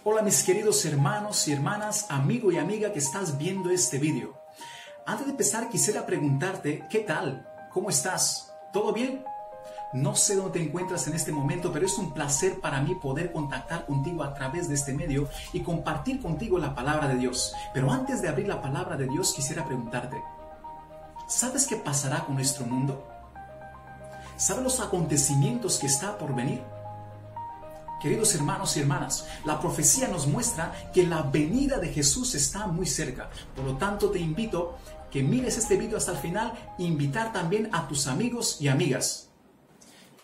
Hola mis queridos hermanos y hermanas, amigo y amiga que estás viendo este vídeo. Antes de empezar quisiera preguntarte, ¿qué tal? ¿Cómo estás? ¿Todo bien? No sé dónde te encuentras en este momento, pero es un placer para mí poder contactar contigo a través de este medio y compartir contigo la palabra de Dios. Pero antes de abrir la palabra de Dios quisiera preguntarte, ¿sabes qué pasará con nuestro mundo? ¿Sabes los acontecimientos que está por venir? Queridos hermanos y hermanas, la profecía nos muestra que la venida de Jesús está muy cerca. Por lo tanto, te invito que mires este video hasta el final e invitar también a tus amigos y amigas.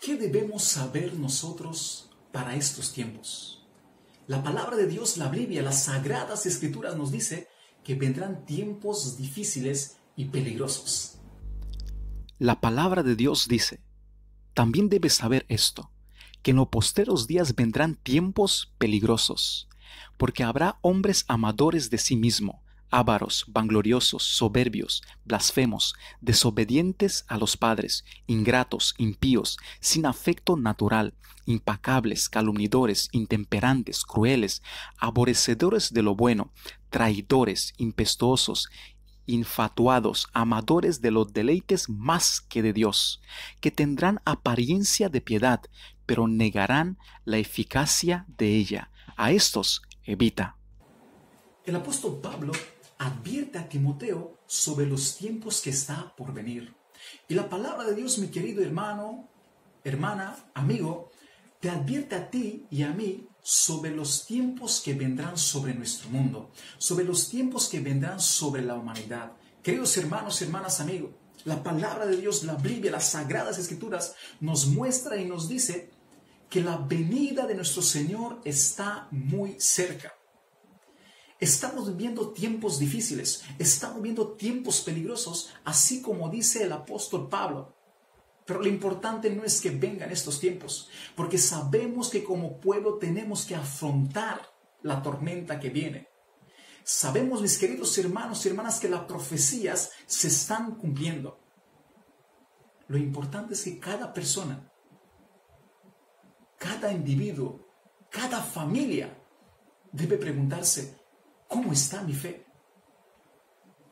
¿Qué debemos saber nosotros para estos tiempos? La palabra de Dios, la Biblia, las Sagradas Escrituras nos dice que vendrán tiempos difíciles y peligrosos. La palabra de Dios dice, también debes saber esto, que en los postreros días vendrán tiempos peligrosos, porque habrá hombres amadores de sí mismo, ávaros, vangloriosos, soberbios, blasfemos, desobedientes a los padres, ingratos, impíos, sin afecto natural, impacables, calumniadores, intemperantes, crueles, aborrecedores de lo bueno, traidores, impetuosos, infatuados, amadores de los deleites más que de Dios, que tendrán apariencia de piedad, pero negarán la eficacia de ella. A estos evita. El apóstol Pablo advierte a Timoteo sobre los tiempos que está por venir. Y la palabra de Dios, mi querido hermano, hermana, amigo, te advierte a ti y a mí sobre los tiempos que vendrán sobre nuestro mundo, sobre los tiempos que vendrán sobre la humanidad. Queridos hermanos, hermanas, amigos, la palabra de Dios, la Biblia, las Sagradas Escrituras nos muestra y nos dice que la venida de nuestro Señor está muy cerca. Estamos viviendo tiempos difíciles, estamos viviendo tiempos peligrosos, así como dice el apóstol Pablo. Pero lo importante no es que vengan estos tiempos, porque sabemos que como pueblo tenemos que afrontar la tormenta que viene. Sabemos, mis queridos hermanos y hermanas, que las profecías se están cumpliendo. Lo importante es que cada persona, cada individuo, cada familia debe preguntarse, ¿cómo está mi fe?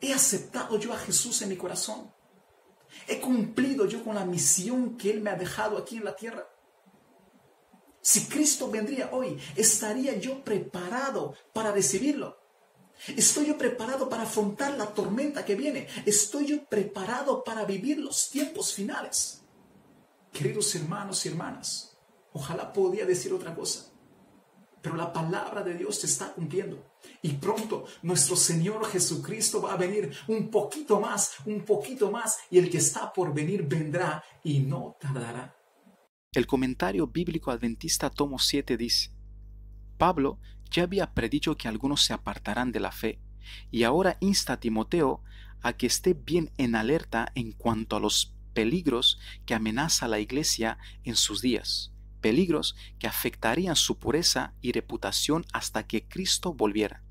¿He aceptado yo a Jesús en mi corazón? ¿He cumplido yo con la misión que Él me ha dejado aquí en la tierra? Si Cristo vendría hoy, ¿estaría yo preparado para recibirlo? ¿Estoy yo preparado para afrontar la tormenta que viene? ¿Estoy yo preparado para vivir los tiempos finales? Queridos hermanos y hermanas, ojalá podía decir otra cosa, pero la palabra de Dios se está cumpliendo. Y pronto nuestro Señor Jesucristo va a venir un poquito más, y el que está por venir vendrá y no tardará. El comentario bíblico adventista tomo 7 dice, Pablo ya había predicho que algunos se apartarán de la fe, y ahora insta a Timoteo a que esté bien en alerta en cuanto a los peligros que amenaza a la iglesia en sus días, peligros que afectarían su pureza y reputación hasta que Cristo volviera.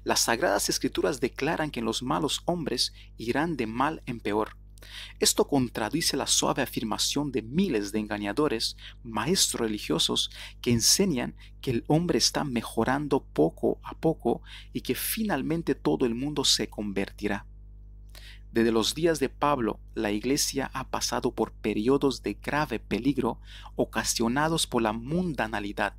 Las Sagradas Escrituras declaran que los malos hombres irán de mal en peor. Esto contradice la suave afirmación de miles de engañadores, maestros religiosos que enseñan que el hombre está mejorando poco a poco y que finalmente todo el mundo se convertirá. Desde los días de Pablo, la Iglesia ha pasado por periodos de grave peligro ocasionados por la mundanalidad,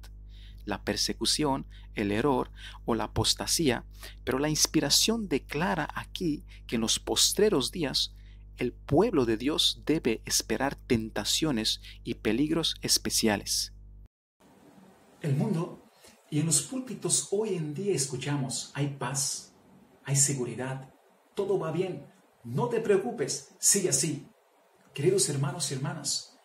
la persecución, el error o la apostasía, pero la inspiración declara aquí que en los postreros días el pueblo de Dios debe esperar tentaciones y peligros especiales. El mundo y en los púlpitos hoy en día escuchamos, hay paz, hay seguridad, todo va bien, no te preocupes, sigue así. Queridos hermanos y hermanas,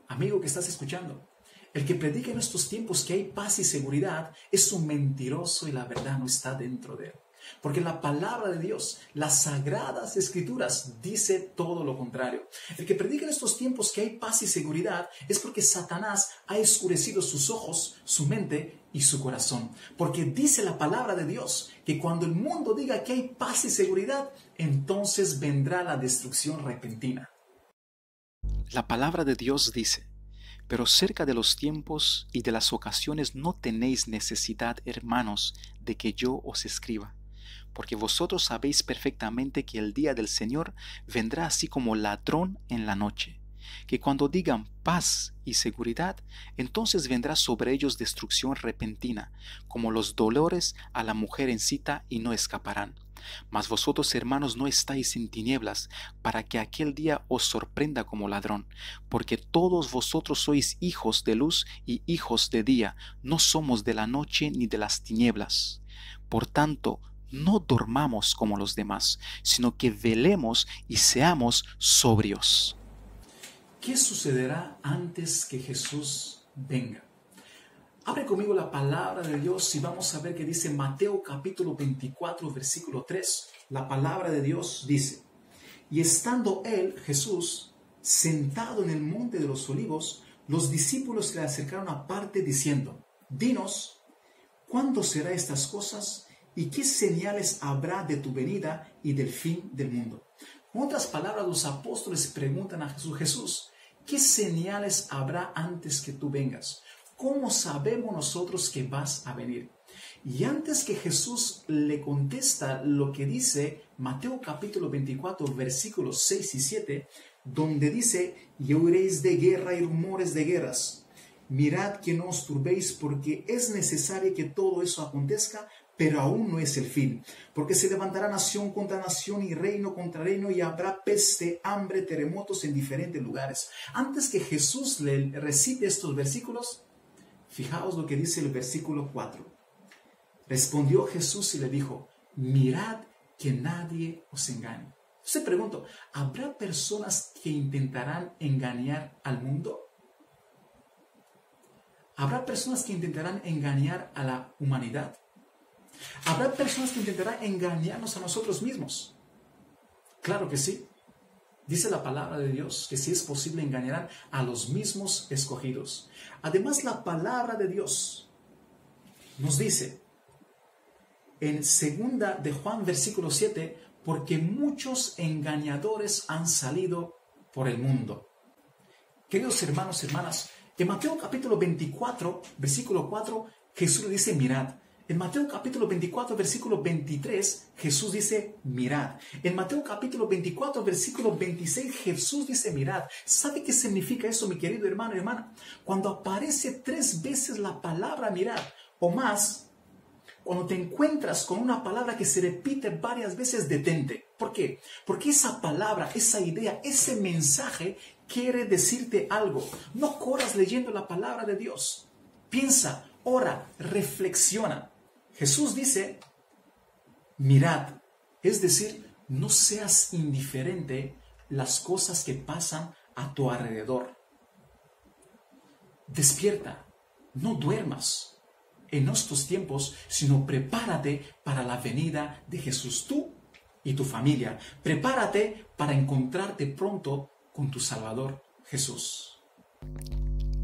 amigo que estás escuchando, el que predica en estos tiempos que hay paz y seguridad es un mentiroso y la verdad no está dentro de él. Porque la palabra de Dios, las Sagradas Escrituras, dice todo lo contrario. El que predica en estos tiempos que hay paz y seguridad es porque Satanás ha oscurecido sus ojos, su mente y su corazón. Porque dice la palabra de Dios que cuando el mundo diga que hay paz y seguridad, entonces vendrá la destrucción repentina. La palabra de Dios dice, Pero cerca de los tiempos y de las ocasiones no tenéis necesidad, hermanos, de que yo os escriba, porque vosotros sabéis perfectamente que el día del Señor vendrá así como ladrón en la noche, que cuando digan paz y seguridad, entonces vendrá sobre ellos destrucción repentina, como los dolores a la mujer en cita, y no escaparán. Mas vosotros, hermanos, no estáis en tinieblas, para que aquel día os sorprenda como ladrón, porque todos vosotros sois hijos de luz y hijos de día, no somos de la noche ni de las tinieblas. Por tanto, no dormamos como los demás, sino que velemos y seamos sobrios. ¿Qué sucederá antes que Jesús venga? Abre conmigo la palabra de Dios y vamos a ver qué dice Mateo capítulo 24, versículo 3. La palabra de Dios dice: y estando él, Jesús, sentado en el monte de los olivos, los discípulos se le acercaron aparte diciendo: dinos, ¿cuándo será estas cosas? ¿Y qué señales habrá de tu venida y del fin del mundo? En otras palabras, los apóstoles preguntan a Jesús: Jesús, ¿qué señales habrá antes que tú vengas? ¿Cómo sabemos nosotros que vas a venir? Y antes que Jesús le contesta lo que dice Mateo capítulo 24, versículos 6 y 7, donde dice: y oiréis de guerra y rumores de guerras. Mirad que no os turbéis, porque es necesario que todo eso acontezca, pero aún no es el fin, porque se levantará nación contra nación y reino contra reino, y habrá peste, hambre, terremotos en diferentes lugares. Antes que Jesús le recite estos versículos, fijaos lo que dice el versículo 4. Respondió Jesús y le dijo: mirad que nadie os engañe. Se pregunto, ¿habrá personas que intentarán engañar al mundo? ¿Habrá personas que intentarán engañar a la humanidad? ¿Habrá personas que intentarán engañarnos a nosotros mismos? Claro que sí. Dice la palabra de Dios que si es posible engañarán a los mismos escogidos. Además, la palabra de Dios nos dice en 2 de Juan versículo 7, porque muchos engañadores han salido por el mundo. Queridos hermanos y hermanas, en Mateo capítulo 24, versículo 4, Jesús dice: mirad. En Mateo capítulo 24, versículo 23, Jesús dice: mirad. En Mateo capítulo 24, versículo 26, Jesús dice: mirad. ¿Sabe qué significa eso, mi querido hermano y hermana? Cuando aparece 3 veces la palabra mirad o más, cuando te encuentras con una palabra que se repite varias veces, detente. ¿Por qué? Porque esa palabra, esa idea, ese mensaje quiere decirte algo. No corras leyendo la palabra de Dios. Piensa, ora, reflexiona. Jesús dice: mirad, es decir, no seas indiferente las cosas que pasan a tu alrededor. Despierta, no duermas en estos tiempos, sino prepárate para la venida de Jesús, tú y tu familia. Prepárate para encontrarte pronto con tu Salvador Jesús.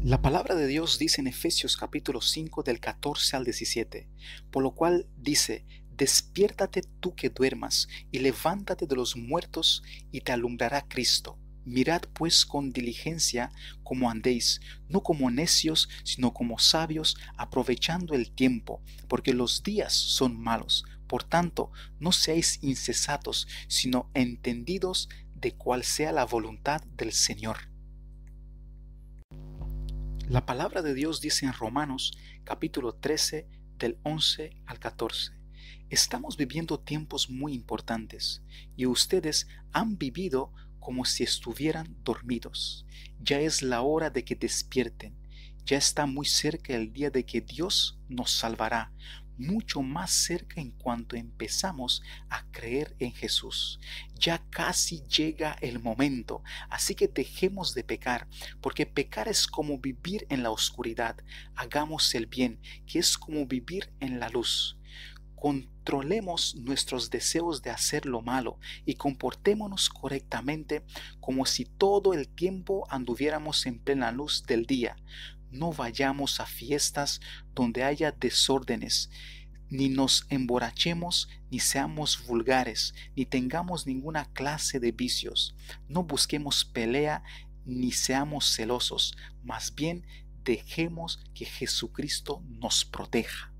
La palabra de Dios dice en Efesios capítulo 5 del 14 al 17, por lo cual dice: despiértate tú que duermas, y levántate de los muertos, y te alumbrará Cristo. Mirad pues con diligencia cómo andéis, no como necios, sino como sabios, aprovechando el tiempo, porque los días son malos. Por tanto, no seáis insensatos, sino entendidos de cuál sea la voluntad del Señor. La palabra de Dios dice en Romanos capítulo 13 del 11 al 14. Estamos viviendo tiempos muy importantes y ustedes han vivido como si estuvieran dormidos. Ya es la hora de que despierten. Ya está muy cerca el día de que Dios nos salvará, mucho más cerca en cuanto empezamos a creer en Jesús. Ya casi llega el momento, así que dejemos de pecar, porque pecar es como vivir en la oscuridad. Hagamos el bien, que es como vivir en la luz. Controlemos nuestros deseos de hacer lo malo y comportémonos correctamente como si todo el tiempo anduviéramos en plena luz del día. No vayamos a fiestas donde haya desórdenes, ni nos emborrachemos, ni seamos vulgares, ni tengamos ninguna clase de vicios. No busquemos pelea ni seamos celosos, más bien dejemos que Jesucristo nos proteja.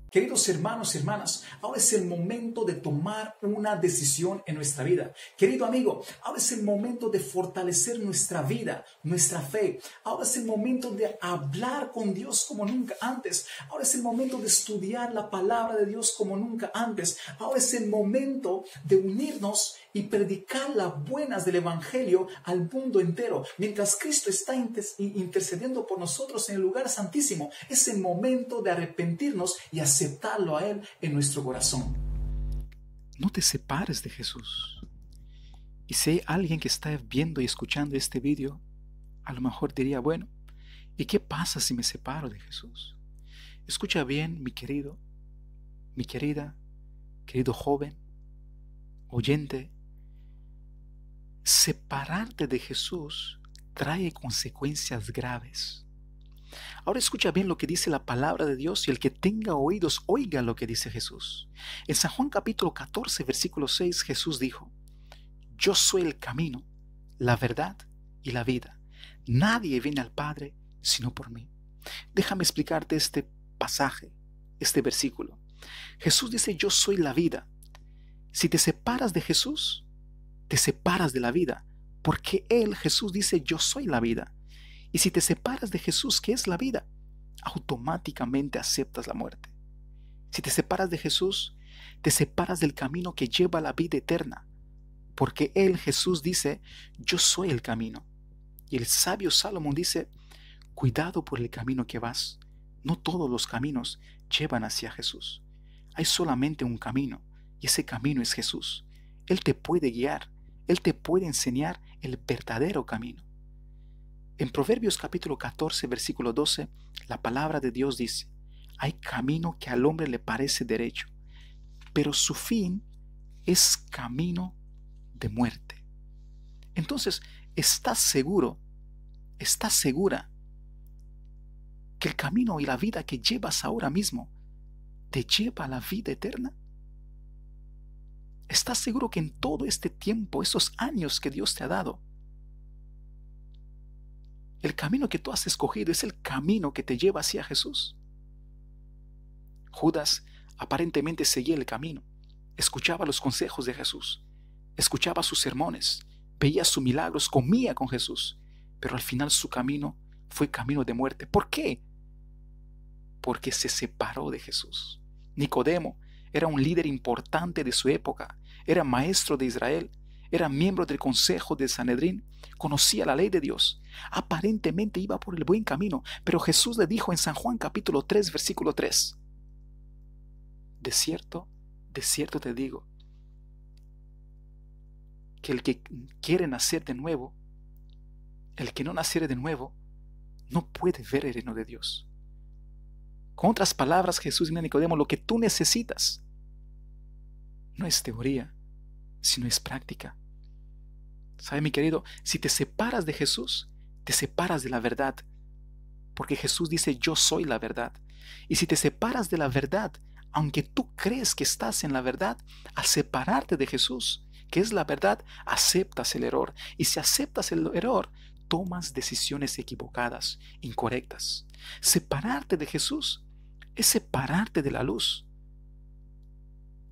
Queridos hermanos y hermanas, ahora es el momento de tomar una decisión en nuestra vida. Querido amigo, ahora es el momento de fortalecer nuestra vida, nuestra fe. Ahora es el momento de hablar con Dios como nunca antes. Ahora es el momento de estudiar la palabra de Dios como nunca antes. Ahora es el momento de unirnos y predicar las buenas del Evangelio al mundo entero. Mientras Cristo está intercediendo por nosotros en el lugar santísimo, es el momento de arrepentirnos y aceptarlo a Él en nuestro corazón. No te separes de Jesús. Y si hay alguien que está viendo y escuchando este video, a lo mejor diría, bueno, ¿y qué pasa si me separo de Jesús? Escucha bien, mi querido, mi querida, querido joven, oyente. Separarte de Jesús trae consecuencias graves. Ahora escucha bien lo que dice la palabra de Dios y el que tenga oídos oiga lo que dice Jesús. En San Juan capítulo 14, versículo 6, Jesús dijo, yo soy el camino, la verdad y la vida. Nadie viene al Padre sino por mí. Déjame explicarte este pasaje, este versículo. Jesús dice, yo soy la vida. Si te separas de Jesús, te separas de la vida, porque Él, Jesús, dice, yo soy la vida. Y si te separas de Jesús, que es la vida, automáticamente aceptas la muerte. Si te separas de Jesús, te separas del camino que lleva a la vida eterna, porque Él, Jesús, dice, yo soy el camino. Y el sabio Salomón dice, cuidado por el camino que vas. No todos los caminos llevan hacia Jesús. Hay solamente un camino, y ese camino es Jesús. Él te puede guiar, Él te puede enseñar el verdadero camino. En Proverbios capítulo 14, versículo 12, la palabra de Dios dice, hay camino que al hombre le parece derecho, pero su fin es camino de muerte. Entonces, ¿estás seguro, estás segura que el camino y la vida que llevas ahora mismo te lleva a la vida eterna? ¿Estás seguro que en todo este tiempo, esos años que Dios te ha dado, el camino que tú has escogido es el camino que te lleva hacia Jesús? Judas aparentemente seguía el camino, escuchaba los consejos de Jesús, escuchaba sus sermones, veía sus milagros, comía con Jesús, pero al final su camino fue camino de muerte. ¿Por qué? Porque se separó de Jesús. Nicodemo era un líder importante de su época, era maestro de Israel, era miembro del consejo de Sanedrín, conocía la ley de Dios, aparentemente iba por el buen camino, pero Jesús le dijo en San Juan capítulo 3, versículo 3, de cierto te digo, que el que quiere nacer de nuevo, el que no naciere de nuevo, no puede ver el reino de Dios. Con otras palabras, Jesús dice a Nicodemo, lo que tú necesitas no es teoría, sino es práctica. ¿Sabe, mi querido? Si te separas de Jesús, te separas de la verdad, porque Jesús dice, yo soy la verdad. Y si te separas de la verdad, aunque tú crees que estás en la verdad, al separarte de Jesús, que es la verdad, aceptas el error. Y si aceptas el error, tomas decisiones equivocadas, incorrectas. Separarte de Jesús es separarte de la luz.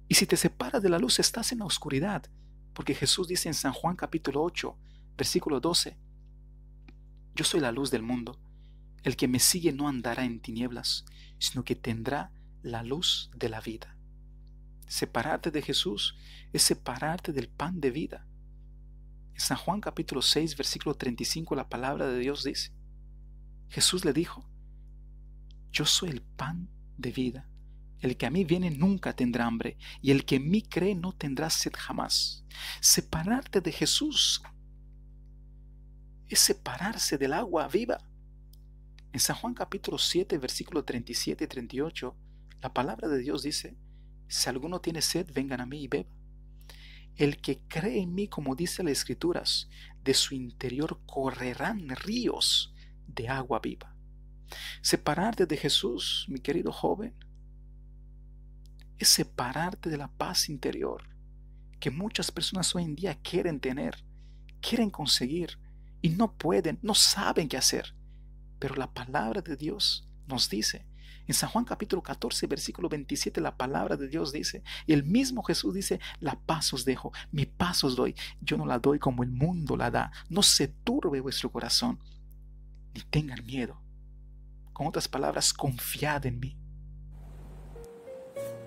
Y si te separas de la luz, estás en la oscuridad, porque Jesús dice en San Juan capítulo 8, versículo 12, yo soy la luz del mundo. El que me sigue no andará en tinieblas, sino que tendrá la luz de la vida. Separarte de Jesús es separarte del pan de vida. En San Juan capítulo 6, versículo 35, la palabra de Dios dice, Jesús le dijo, yo soy el pan de vida. El que a mí viene nunca tendrá hambre, y el que en mí cree no tendrá sed jamás. Separarte de Jesús es separarse del agua viva. En San Juan capítulo 7, versículo 37 y 38, la palabra de Dios dice, si alguno tiene sed, vengan a mí y beba. El que cree en mí, como dice las Escrituras, de su interior correrán ríos de agua viva. Separarte de Jesús, mi querido joven, es separarte de la paz interior que muchas personas hoy en día quieren tener, quieren conseguir, y no pueden, no saben qué hacer. Pero la palabra de Dios nos dice, en San Juan capítulo 14, versículo 27, la palabra de Dios dice, y el mismo Jesús dice, la paz os dejo, mi paz os doy, yo no la doy como el mundo la da. No se turbe vuestro corazón, ni tengan miedo. Con otras palabras, confiad en mí.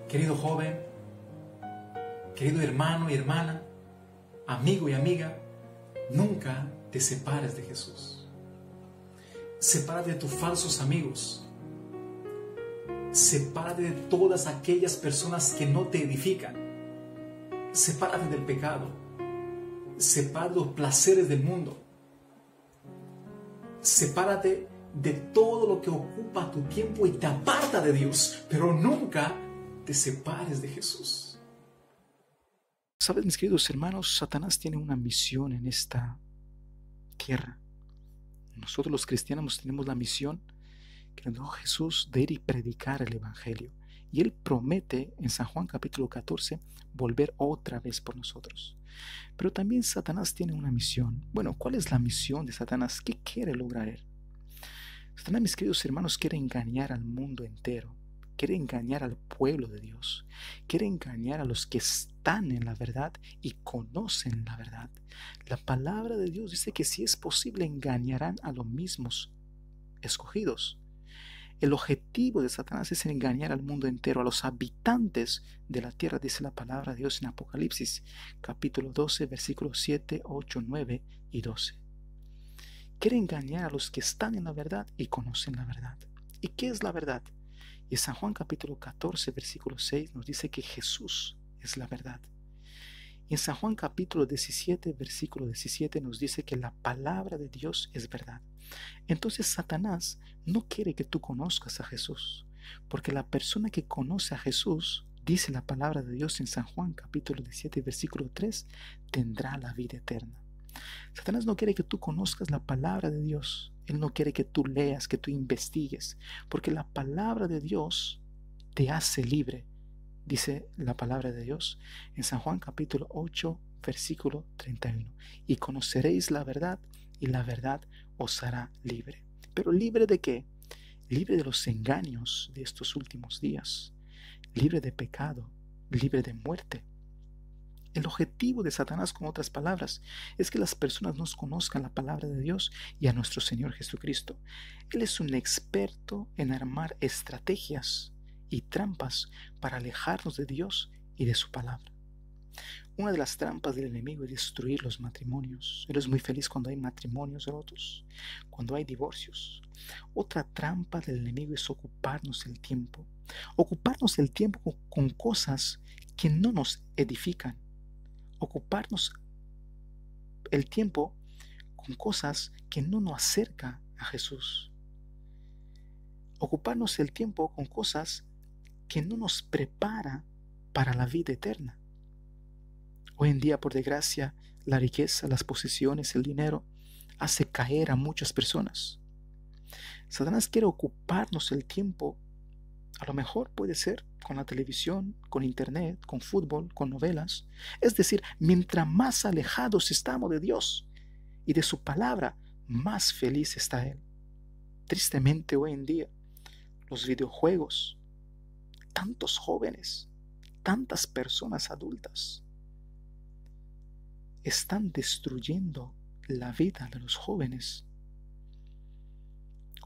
Querido joven, querido hermano y hermana, amigo y amiga, nunca te separes de Jesús. Sepárate de tus falsos amigos. Sepárate de todas aquellas personas que no te edifican. Sepárate del pecado. Sepárate de los placeres del mundo. Sepárate de todo lo que ocupa tu tiempo y te aparta de Dios, pero nunca te separes de Jesús. ¿Sabes, mis queridos hermanos? Satanás tiene una misión en esta tierra. Nosotros los cristianos tenemos la misión que nos dio Jesús de ir y predicar el Evangelio. Y Él promete en San Juan capítulo 14 volver otra vez por nosotros. Pero también Satanás tiene una misión. Bueno, ¿cuál es la misión de Satanás? ¿Qué quiere lograr él? Satanás, mis queridos hermanos, quiere engañar al mundo entero. Quiere engañar al pueblo de Dios. Quiere engañar a los que están en la verdad y conocen la verdad. La palabra de Dios dice que si es posible engañarán a los mismos escogidos. El objetivo de Satanás es engañar al mundo entero, a los habitantes de la tierra, dice la palabra de Dios en Apocalipsis, capítulo 12, versículos 7, 8, 9 y 12. Quiere engañar a los que están en la verdad y conocen la verdad. ¿Y qué es la verdad? Y en San Juan capítulo 14, versículo 6 nos dice que Jesús es la verdad. Y en San Juan capítulo 17, versículo 17 nos dice que la palabra de Dios es verdad. Entonces Satanás no quiere que tú conozcas a Jesús, porque la persona que conoce a Jesús, dice la palabra de Dios en San Juan capítulo 17, versículo 3, tendrá la vida eterna. Satanás no quiere que tú conozcas la palabra de Dios. Él no quiere que tú leas, que tú investigues, porque la palabra de Dios te hace libre. Dice la palabra de Dios en San Juan capítulo 8, versículo 31. Y conoceréis la verdad, y la verdad os hará libre. ¿Pero libre de qué? Libre de los engaños de estos últimos días. Libre de pecado, libre de muerte. El objetivo de Satanás, con otras palabras, es que las personas no conozcan la palabra de Dios y a nuestro Señor Jesucristo. Él es un experto en armar estrategias y trampas para alejarnos de Dios y de su palabra. Una de las trampas del enemigo es destruir los matrimonios. Él es muy feliz cuando hay matrimonios rotos, cuando hay divorcios. Otra trampa del enemigo es ocuparnos el tiempo. Ocuparnos el tiempo con cosas que no nos edifican. Ocuparnos el tiempo con cosas que no nos acercan a Jesús. Ocuparnos el tiempo con cosas que no nos prepara para la vida eterna. Hoy en día, por desgracia, la riqueza, las posesiones, el dinero hace caer a muchas personas. Satanás quiere ocuparnos el tiempo. A lo mejor puede ser con la televisión, con internet, con fútbol, con novelas. Es decir, mientras más alejados estamos de Dios y de su palabra, más feliz está Él. Tristemente hoy en día, los videojuegos, tantos jóvenes, tantas personas adultas, están destruyendo la vida de los jóvenes.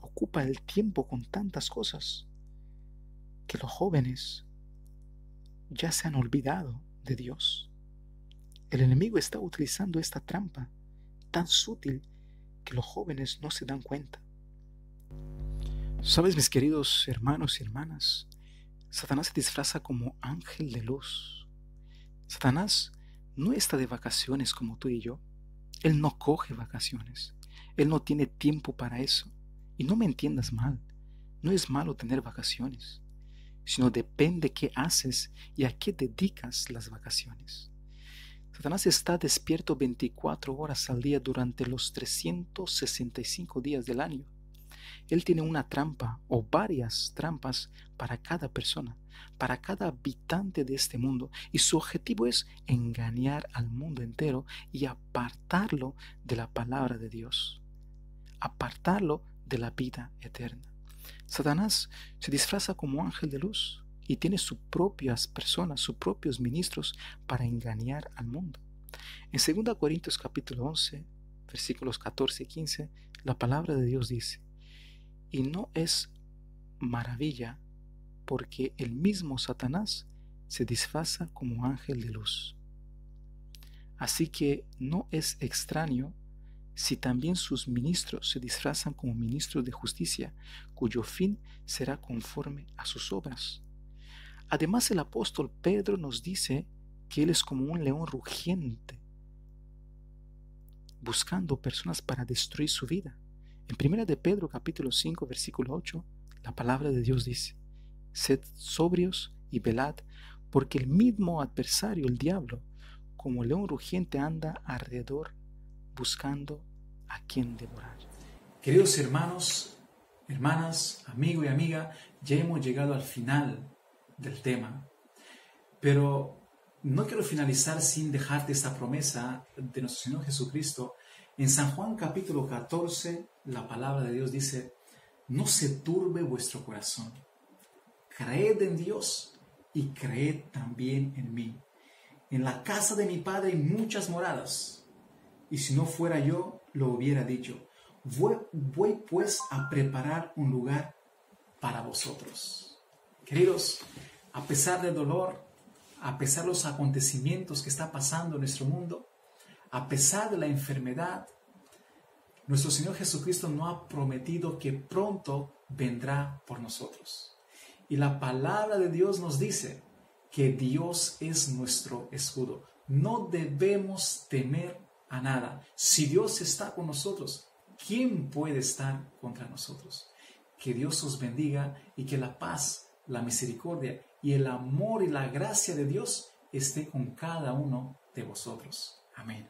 Ocupa el tiempo con tantas cosas que los jóvenes ya se han olvidado de Dios. El enemigo está utilizando esta trampa tan sutil que los jóvenes no se dan cuenta. ¿Sabes, mis queridos hermanos y hermanas? Satanás se disfraza como ángel de luz. Satanás no está de vacaciones como tú y yo. Él no coge vacaciones. Él no tiene tiempo para eso. Y no me entiendas mal. No es malo tener vacaciones, sino depende qué haces y a qué dedicas las vacaciones. Satanás está despierto 24 horas al día durante los 365 días del año. Él tiene una trampa o varias trampas para cada persona, para cada habitante de este mundo, y su objetivo es engañar al mundo entero y apartarlo de la palabra de Dios, apartarlo de la vida eterna. Satanás se disfraza como ángel de luz y tiene sus propias personas, sus propios ministros para engañar al mundo. En 2 Corintios capítulo 11, versículos 14 y 15, la palabra de Dios dice: y no es maravilla, porque el mismo Satanás se disfraza como ángel de luz. Así que no es extraño si también sus ministros se disfrazan como ministros de justicia, cuyo fin será conforme a sus obras. Además, el apóstol Pedro nos dice que él es como un león rugiente, buscando personas para destruir su vida. En 1 de Pedro capítulo 5 versículo 8, la palabra de Dios dice: sed sobrios y velad, porque el mismo adversario, el diablo, como león rugiente anda alrededor buscando a quien devorar. Queridos hermanos, hermanas, amigo y amiga, ya hemos llegado al final del tema, pero no quiero finalizar sin dejarte esta promesa de nuestro Señor Jesucristo. En San Juan capítulo 14, la palabra de Dios dice: no se turbe vuestro corazón, creed en Dios y creed también en mí. En la casa de mi Padre hay muchas moradas, y si no fuera yo, lo hubiera dicho. Voy pues a preparar un lugar para vosotros. Queridos, a pesar del dolor, a pesar de los acontecimientos que está pasando en nuestro mundo, a pesar de la enfermedad, nuestro Señor Jesucristo nos ha prometido que pronto vendrá por nosotros. Y la palabra de Dios nos dice que Dios es nuestro escudo. No debemos temer a nada. Si Dios está con nosotros, ¿quién puede estar contra nosotros? Que Dios os bendiga y que la paz, la misericordia y el amor y la gracia de Dios esté con cada uno de vosotros. Amén.